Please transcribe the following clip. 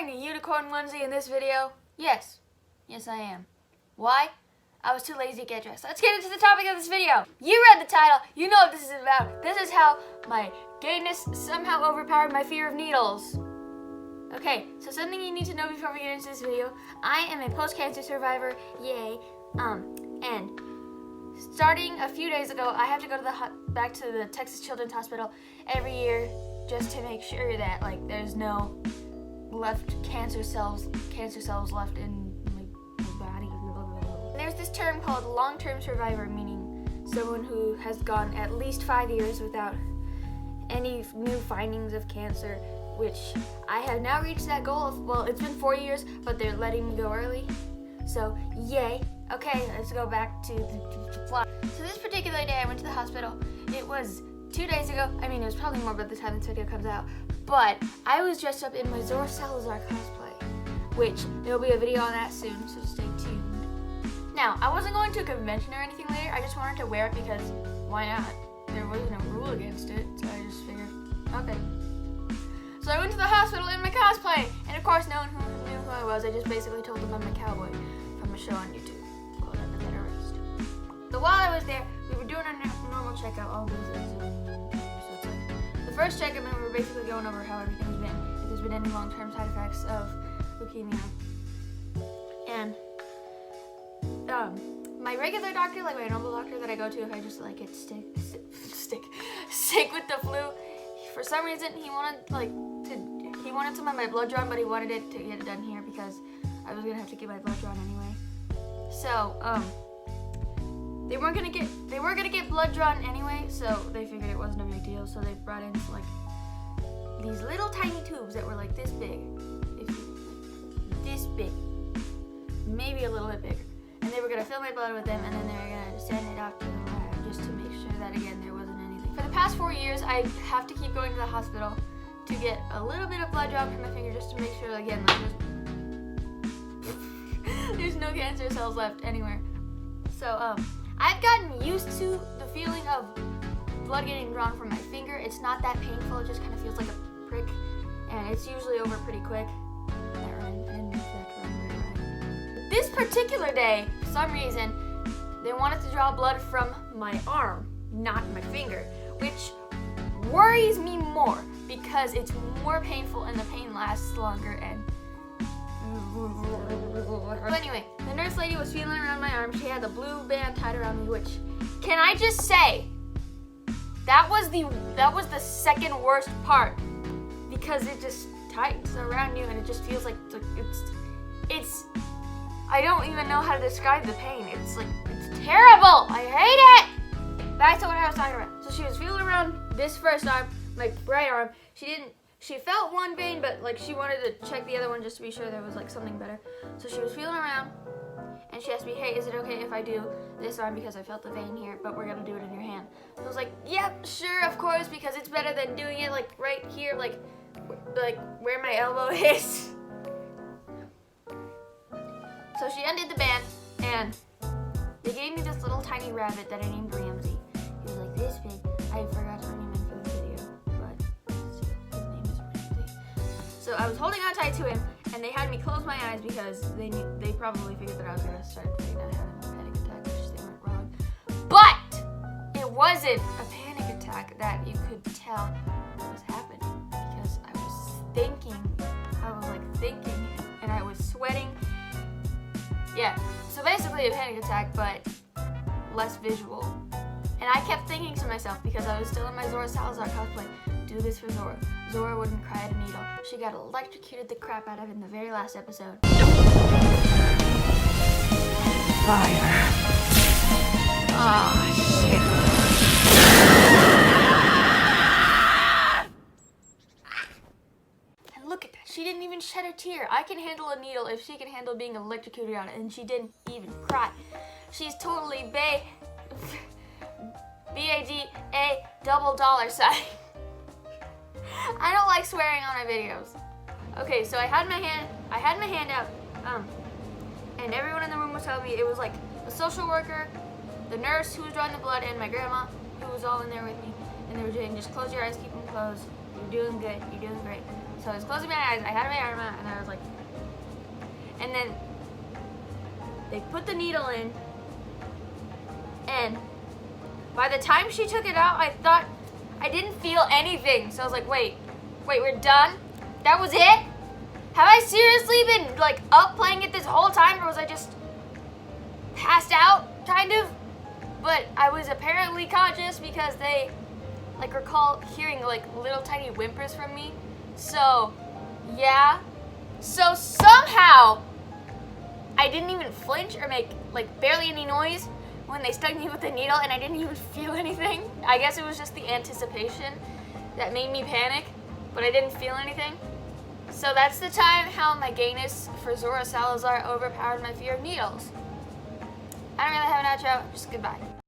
wearing a unicorn onesie in this video? Yes. Yes, I am. Why? I was too lazy to get dressed. Let's get into the topic of this video. You read the title. You know what this is about. This is how my gayness somehow overpowered my fear of needles. Okay, so something you need to know before we get into this video. I am a post-cancer survivor. Yay. And starting a few days ago, I have to go to back to the Texas Children's Hospital every year just to make sure that there's no cancer cells left in my body. There's this term called long-term survivor, meaning someone who has gone at least 5 years without any new findings of cancer, which I have now reached that goal of, well, it's been 4 years, but they're letting me go early. So, yay. Okay, let's go back to the plot. So this particular day I went to the hospital. It was 2 days ago. I mean, it was probably more by the time this video comes out. But I was dressed up in my Zora Salazar cosplay, which there will be a video on that soon, so stay tuned. Now, I wasn't going to a convention or anything later. I just wanted to wear it because why not? There was no rule against it, so I just figured, okay. So I went to the hospital in my cosplay, and of course no one knew who I was. I just basically told them I'm a cowboy from a show on YouTube called I'm a Terrorist. So while I was there, we were doing our normal checkup, all these things. So it's like the first checkup, and we were basically going over how everything's been, if there's been any long-term side effects of leukemia. And my regular doctor, like my normal doctor that I go to if I just get sick with the flu, for some reason he wanted some of my blood drawn, but he wanted it to get it done here because I was gonna have to get my blood drawn anyway. So they weren't gonna get blood drawn anyway, so they figured it wasn't a big deal. So they brought in these little tiny tubes that were like this big, this big, maybe a little bit bigger. And they were going to fill my blood with them, and then they were going to send it off to the lab just to make sure that, again, there wasn't anything. For the past 4 years, I have to keep going to the hospital to get a little bit of blood drawn from my finger just to make sure, again, there's no cancer cells left anywhere. So, I've gotten used to the feeling of blood getting drawn from my finger. It's not that painful. It just kind of feels like a prick, and it's usually over pretty quick. This particular day, for some reason, they wanted to draw blood from my arm, not my finger, which worries me more because it's more painful and the pain lasts longer. And so anyway, the nurse lady was feeling around my arm. She had the blue band tied around me, which, can I just say, that was the second worst part because it just tightens around you and it just feels like it's I don't even know how to describe the pain. It's terrible. I hate it. Back to what I was talking about. So she was feeling around this first arm, my right arm. She felt one vein, but she wanted to check the other one just to be sure there was something better. So she was feeling around, and she asked me, hey, is it okay if I do this arm because I felt the vein here, but we're gonna do it in your hand. So I was like, yep, sure, of course, because it's better than doing it right here, where my elbow is. So she undid the band, and they gave me this little tiny rabbit that I named Ramsey. He was like this big. I forgot to bring him in for the video, but his name is Ramsey. So I was holding on tight to him, and they had me close my eyes because they probably figured that I was gonna start having a panic attack, which they weren't wrong. But it wasn't a panic attack that you could tell was happening because I was thinking, and I was sweating. Yeah, so basically a panic attack, but less visual. And I kept thinking to myself, because I was still in my Zora Salazar cosplay, do this for Zora. Zora wouldn't cry at a needle. She got electrocuted the crap out of in the very last episode. Fire. Oh, shit. She didn't even shed a tear. I can handle a needle if she can handle being electrocuted on it, and she didn't even cry. She's totally B-A-D-A $sign. I don't like swearing on my videos. Okay, so I had my hand out, and everyone in the room was telling me it was the social worker, the nurse who was drawing the blood, and my grandma who was all in there with me, and they were doing just close your eyes, keep them closed. you're doing good, you're doing great. So I was closing my eyes, I had my arm out, and I was like, and then they put the needle in, and by the time she took it out, I thought I didn't feel anything. So I was like, wait, we're done? That was it? Have I seriously been like up playing it this whole time, or was I just passed out, kind of? But I was apparently conscious because they like recall hearing like little tiny whimpers from me. So yeah. So somehow I didn't even flinch or make like barely any noise when they stuck me with the needle, and I didn't even feel anything. I guess it was just the anticipation that made me panic, but I didn't feel anything. So that's the time how my gayness for Zora Salazar overpowered my fear of needles. I don't really have an outro, just goodbye.